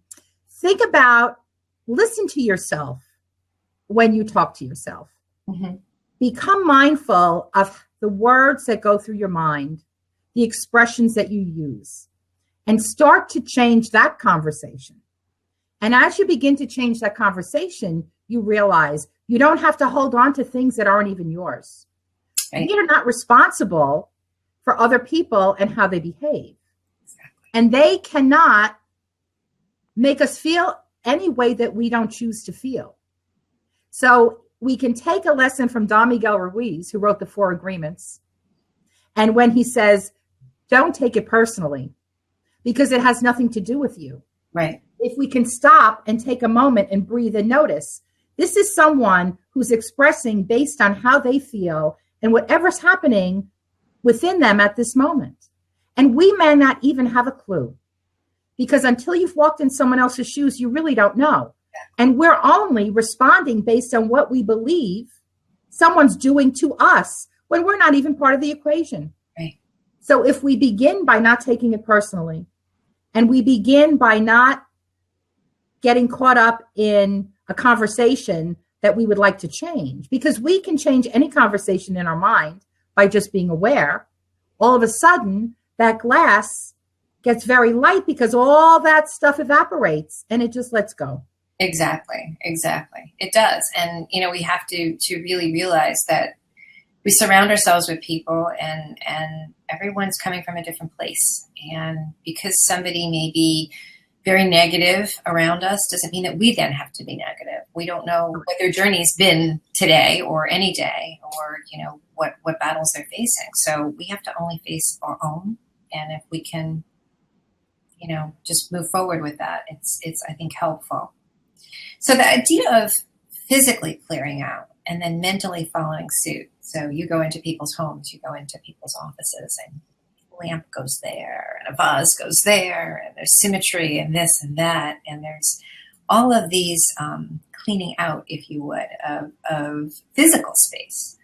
Think about, listen to yourself when you talk to yourself. Mm-hmm. Become mindful of the words that go through your mind, the expressions that you use, and start to change that conversation. And as you begin to change that conversation, you realize you don't have to hold on to things that aren't even yours. Right. You're not responsible for other people and how they behave. Exactly. And they cannot make us feel any way that we don't choose to feel. So we can take a lesson from Don Miguel Ruiz, who wrote the 4 Agreements. And when he says, don't take it personally, because it has nothing to do with you. Right. If we can stop and take a moment and breathe and notice, this is someone who's expressing based on how they feel and whatever's happening within them at this moment. And we may not even have a clue, because until you've walked in someone else's shoes, you really don't know. And we're only responding based on what we believe someone's doing to us when we're not even part of the equation. Right. So if we begin by not taking it personally, and we begin by not getting caught up in a conversation that we would like to change, because we can change any conversation in our mind by just being aware, all of a sudden that glass gets very light because all that stuff evaporates and it just lets go. Exactly. It does. And, we have to really realize that we surround ourselves with people and everyone's coming from a different place. And because somebody may be very negative around us doesn't mean that we then have to be negative. We don't know what their journey's been today or any day, or, what battles they're facing. So we have to only face our own. And if we can, just move forward with that, it's I think, helpful. So the idea of physically clearing out and then mentally following suit. So you go into people's homes, you go into people's offices, and a lamp goes there and a vase goes there, and there's symmetry and this and that. And there's all of these cleaning out, if you would, of physical space.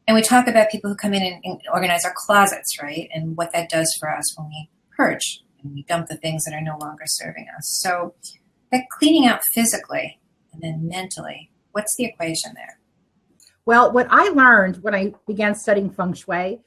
And we talk about people who come in and organize our closets, right? And what that does for us when we purge and we dump the things that are no longer serving us. So that cleaning out physically and then mentally, what's the equation there? Well, what I learned when I began studying Feng Shui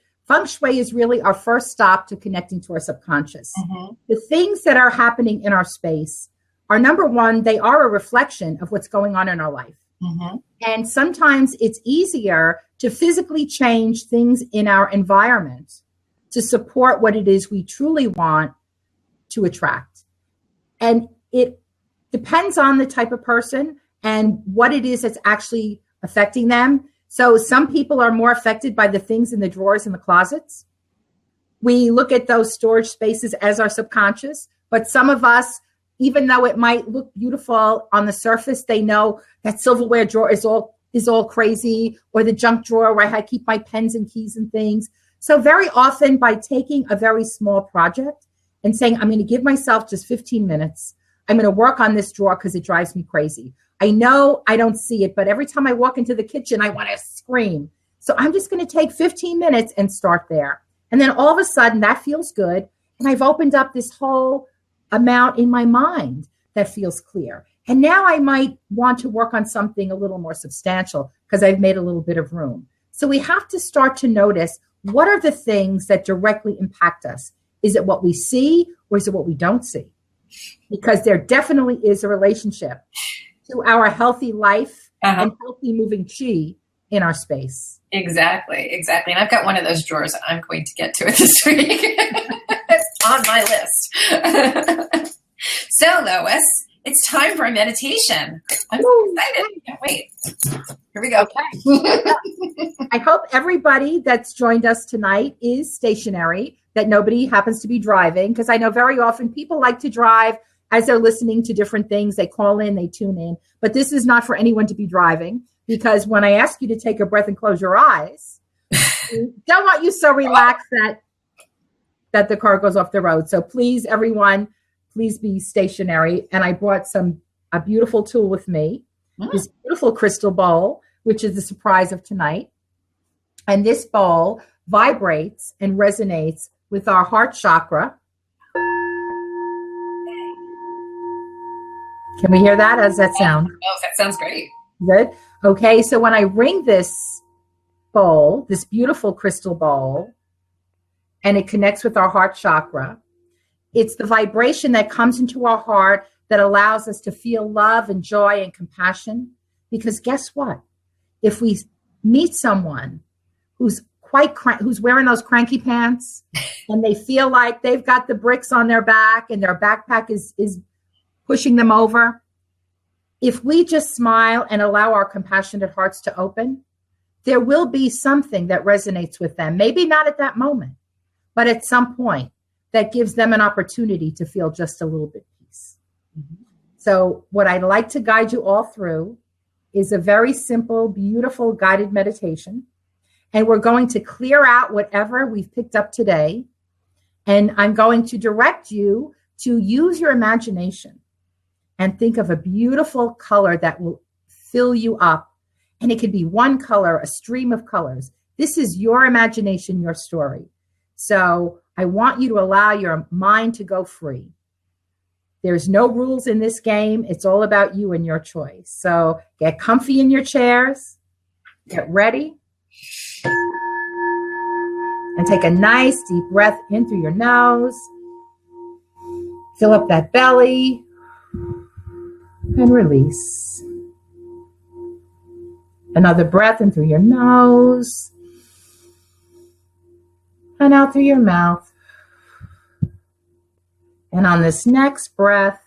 is really our first stop to connecting to our subconscious. Mm-hmm. The things that are happening in our space are, number one, they are a reflection of what's going on in our life. Mm-hmm. And sometimes it's easier to physically change things in our environment to support what it is we truly want to attract. And it depends on the type of person and what it is that's actually affecting them. So some people are more affected by the things in the drawers in the closets. We look at those storage spaces as our subconscious, but some of us, even though it might look beautiful on the surface, they know that silverware drawer is all crazy, or the junk drawer where I keep my pens and keys and things. So very often, by taking a very small project and saying, I'm going to give myself just 15 minutes, I'm going to work on this drawer because it drives me crazy. I know I don't see it, but every time I walk into the kitchen, I want to scream. So I'm just going to take 15 minutes and start there. And then all of a sudden that feels good. And I've opened up this whole amount in my mind that feels clear. And now I might want to work on something a little more substantial because I've made a little bit of room. So we have to start to notice, what are the things that directly impact us? Is it what we see, or is it what we don't see? Because there definitely is a relationship to our healthy life and healthy moving chi in our space. Exactly. And I've got one of those drawers that I'm going to get to it this week. It's on my list. So, Lois, it's time for a meditation. I'm so excited. I can't wait. Here we go. Okay. I hope everybody that's joined us tonight is stationary, that nobody happens to be driving, because I know very often people like to drive as they're listening to different things. They call in, they tune in. But this is not for anyone to be driving, because when I ask you to take a breath and close your eyes, don't want you so relaxed that the car goes off the road. So please, everyone, please be stationary. And I brought a beautiful tool with me, this beautiful crystal bowl, which is the surprise of tonight. And this bowl vibrates and resonates with our heart chakra. Can we hear that? How does that sound? Oh, that sounds great. Good. Okay, so when I ring this bowl, this beautiful crystal bowl, and it connects with our heart chakra, it's the vibration that comes into our heart that allows us to feel love and joy and compassion. Because guess what? If we meet someone who's who's wearing those cranky pants and they feel like they've got the bricks on their back and their backpack is pushing them over, if we just smile and allow our compassionate hearts to open, there will be something that resonates with them. Maybe not at that moment, but at some point that gives them an opportunity to feel just a little bit peace. Mm-hmm. So what I'd like to guide you all through is a very simple, beautiful guided meditation. And we're going to clear out whatever we've picked up today. And I'm going to direct you to use your imagination and think of a beautiful color that will fill you up. And it could be one color, a stream of colors. This is your imagination, your story. So I want you to allow your mind to go free. There's no rules in this game. It's all about you and your choice. So get comfy in your chairs, get ready, and take a nice deep breath in through your nose. Fill up that belly and release. Another breath in through your nose and out through your mouth. And on this next breath,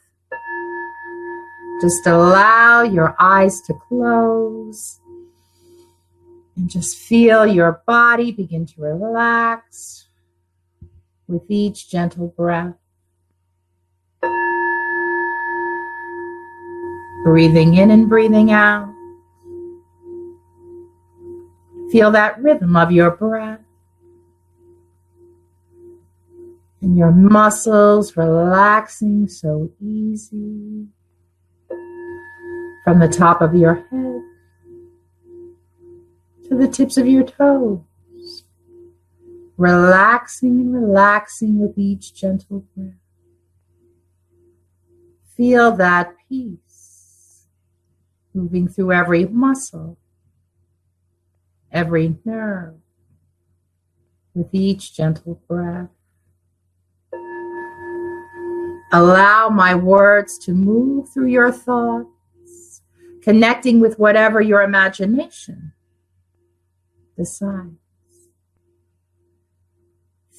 just allow your eyes to close and just feel your body begin to relax with each gentle breath. Breathing in and breathing out. Feel that rhythm of your breath. And your muscles relaxing so easy. From the top of your head to the tips of your toes. Relaxing and relaxing with each gentle breath. Feel that peace moving through every muscle, every nerve, with each gentle breath. Allow my words to move through your thoughts, connecting with whatever your imagination decides.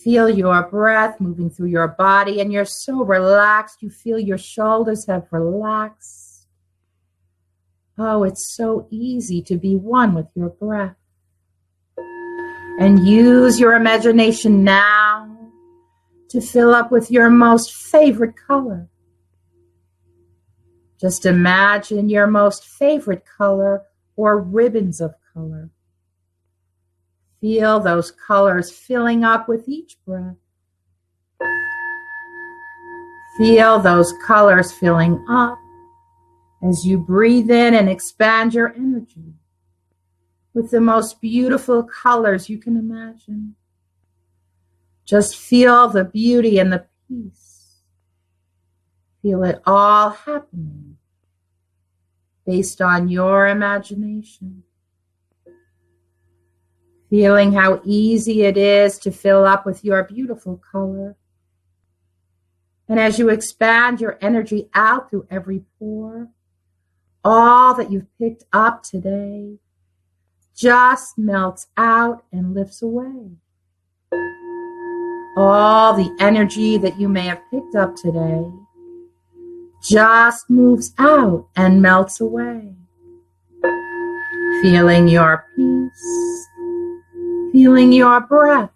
Feel your breath moving through your body, and you're so relaxed. You feel your shoulders have relaxed. Oh, it's so easy to be one with your breath. And use your imagination now to fill up with your most favorite color. Just imagine your most favorite color or ribbons of color. Feel those colors filling up with each breath. Feel those colors filling up as you breathe in and expand your energy with the most beautiful colors you can imagine. Just feel the beauty and the peace. Feel it all happening based on your imagination. Feeling how easy it is to fill up with your beautiful color. And as you expand your energy out through every pore, all that you've picked up today just melts out and lifts away. All the energy that you may have picked up today just moves out and melts away. Feeling your peace, feeling your breath,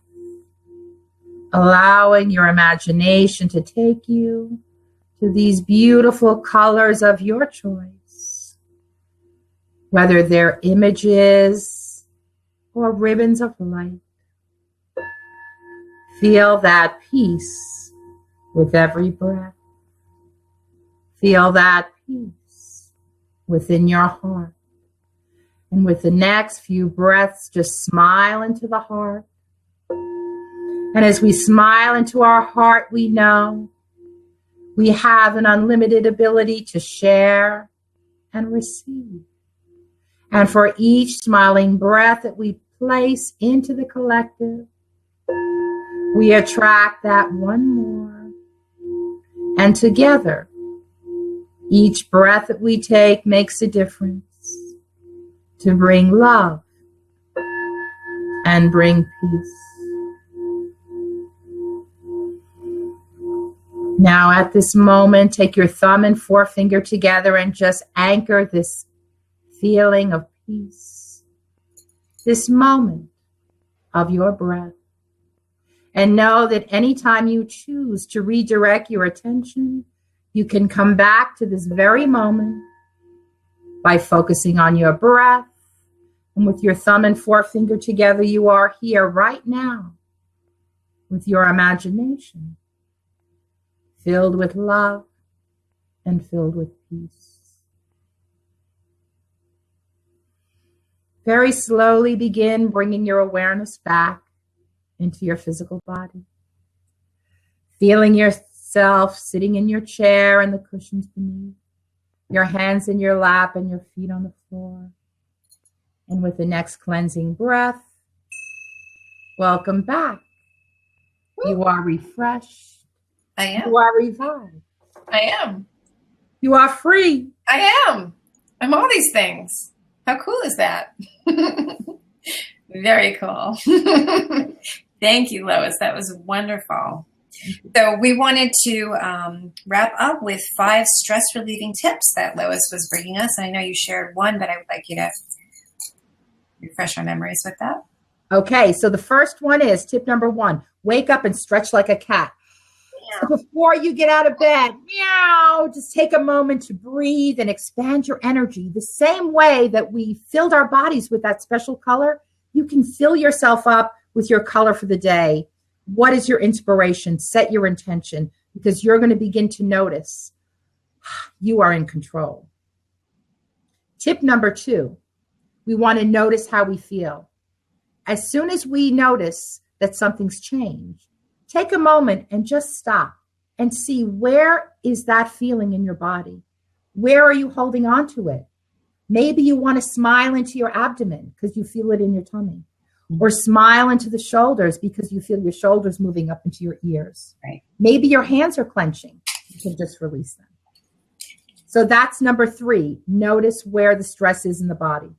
allowing your imagination to take you to these beautiful colors of your choice, whether they're images or ribbons of light. Feel that peace with every breath. Feel that peace within your heart. And with the next few breaths, just smile into the heart. And as we smile into our heart, we know we have an unlimited ability to share and receive. And for each smiling breath that we place into the collective, we attract that one more. And together, each breath that we take makes a difference to bring love and bring peace. Now at this moment, take your thumb and forefinger together and just anchor this feeling of peace, this moment of your breath. And know that anytime you choose to redirect your attention, you can come back to this very moment by focusing on your breath. And with your thumb and forefinger together, you are here right now with your imagination, filled with love and filled with peace. Very slowly begin bringing your awareness back into your physical body. Feeling yourself sitting in your chair and the cushions beneath, your hands in your lap and your feet on the floor. And with the next cleansing breath, welcome back. You are refreshed. I am. You are revived. I am. You are free. I am. I'm all these things. How cool is that? Very cool. Thank you, Lois. That was wonderful. So we wanted to wrap up with 5 stress-relieving tips that Lois was bringing us. I know you shared one, but I would like you to refresh our memories with that. Okay, so the first one is tip number 1, wake up and stretch like a cat. So before you get out of bed, meow, just take a moment to breathe and expand your energy. The same way that we filled our bodies with that special color, you can fill yourself up with your color for the day. What is your inspiration? Set your intention, because you're going to begin to notice you are in control. Tip number 2, we want to notice how we feel. As soon as we notice that something's changed, take a moment and just stop and see, where is that feeling in your body? Where are you holding on to it? Maybe you want to smile into your abdomen because you feel it in your tummy, or smile into the shoulders because you feel your shoulders moving up into your ears. Right. Maybe your hands are clenching. You can just release them. So that's number 3. Notice where the stress is in the body.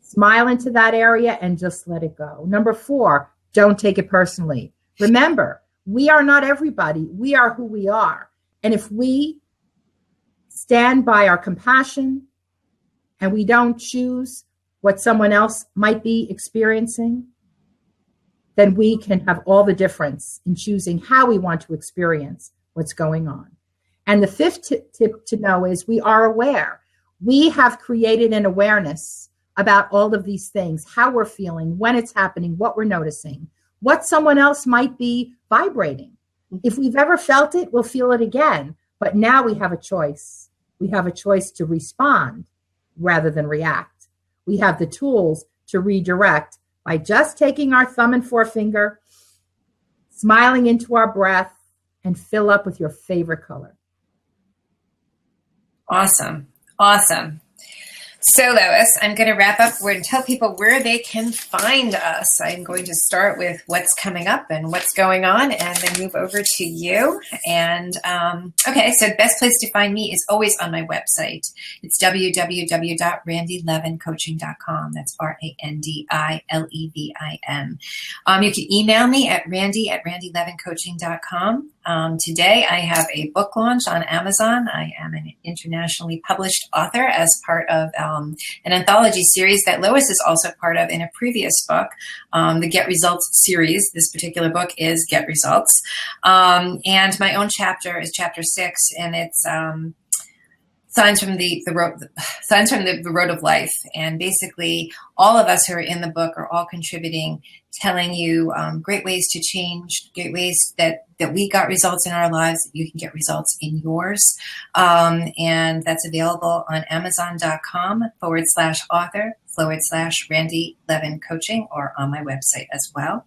Smile into that area and just let it go. Number 4, don't take it personally. Remember, we are not everybody. We are who we are. And if we stand by our compassion and we don't choose what someone else might be experiencing, then we can have all the difference in choosing how we want to experience what's going on. And the 5th tip to know is we are aware. We have created an awareness about all of these things, how we're feeling, when it's happening, what we're noticing, what someone else might be vibrating. If we've ever felt it, we'll feel it again. But now we have a choice. We have a choice to respond rather than react. We have the tools to redirect by just taking our thumb and forefinger, smiling into our breath, and fill up with your favorite color. Awesome. Awesome. So, Lois, I'm going to wrap up and tell people where they can find us. I'm going to start with what's coming up and what's going on, and then move over to you. And okay, so the best place to find me is always on my website. It's www.randilevincoaching.com. That's RANDILEVIN. You can email me at randy@randilevincoaching.com. Today, I have a book launch on Amazon. I am an internationally published author as part of an anthology series that Lois is also part of in a previous book, the Get Results series. This particular book is Get Results. And my own chapter is chapter 6, and it's signs from the road of life. And basically, all of us who are in the book are all contributing, telling you great ways to change, great ways that we got results in our lives, that you can get results in yours. And that's available on Amazon.com/author/Randi Levin Coaching, or on my website as well.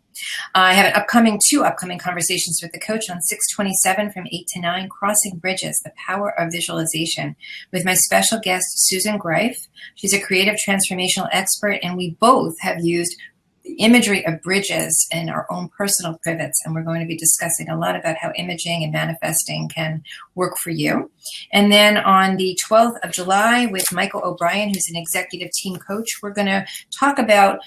I have two upcoming conversations with the coach on 6/27 from 8 to 9, Crossing Bridges, the Power of Visualization, with my special guest, Susan Greif. She's a creative transformational expert, and we both have used the imagery of bridges in our own personal pivots, and we're going to be discussing a lot about how imaging and manifesting can work for you. And then on the 12th of July with Michael O'Brien, who's an executive team coach, we're going to talk about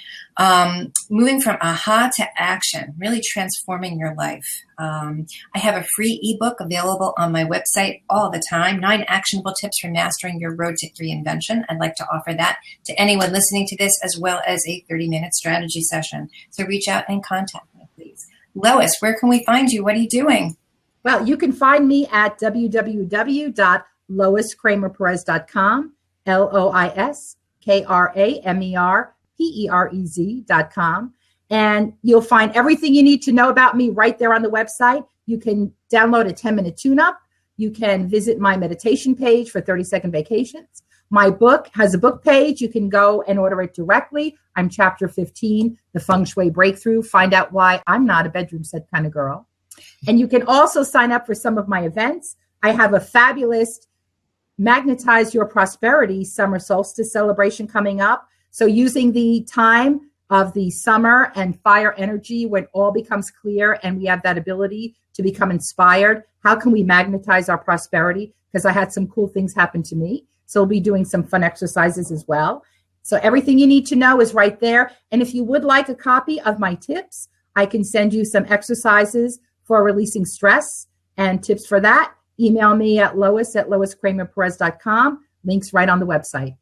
moving from aha to action, really transforming your life. I have a free ebook available on my website all the time, 9 actionable tips for mastering your road to reinvention. I'd like to offer that to anyone listening to this, as well as a 30-minute strategy session. So reach out and contact me, please. Lois, where can we find you? What are you doing? Well, you can find me at www.loiskramerperez.com, LOISKRAMERPEREZ.com. And you'll find everything you need to know about me right there on the website. You can download a 10-minute tune-up. You can visit my meditation page for 30-second vacations. My book has a book page. You can go and order it directly. I'm chapter 15, The Feng Shui Breakthrough. Find out why I'm not a bedroom set kind of girl. And you can also sign up for some of my events. I have a fabulous Magnetize Your Prosperity summer solstice celebration coming up. So using the time of the summer and fire energy when all becomes clear and we have that ability to become inspired, how can we magnetize our prosperity? Because I had some cool things happen to me. So we'll be doing some fun exercises as well. So everything you need to know is right there. And if you would like a copy of my tips, I can send you some exercises for releasing stress and tips for that. Email me at lois@loiskramerperez.com. Links right on the website.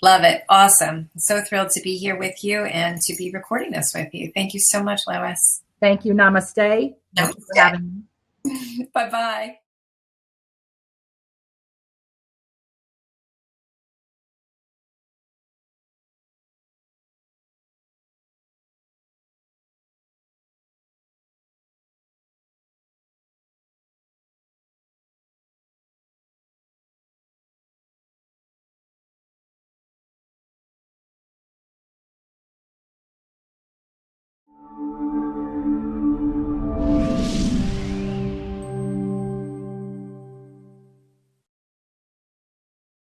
Love it. Awesome. So thrilled to be here with you and to be recording this with you. Thank you so much, Lois. Thank you. Namaste. Thank you for having me. Bye-bye.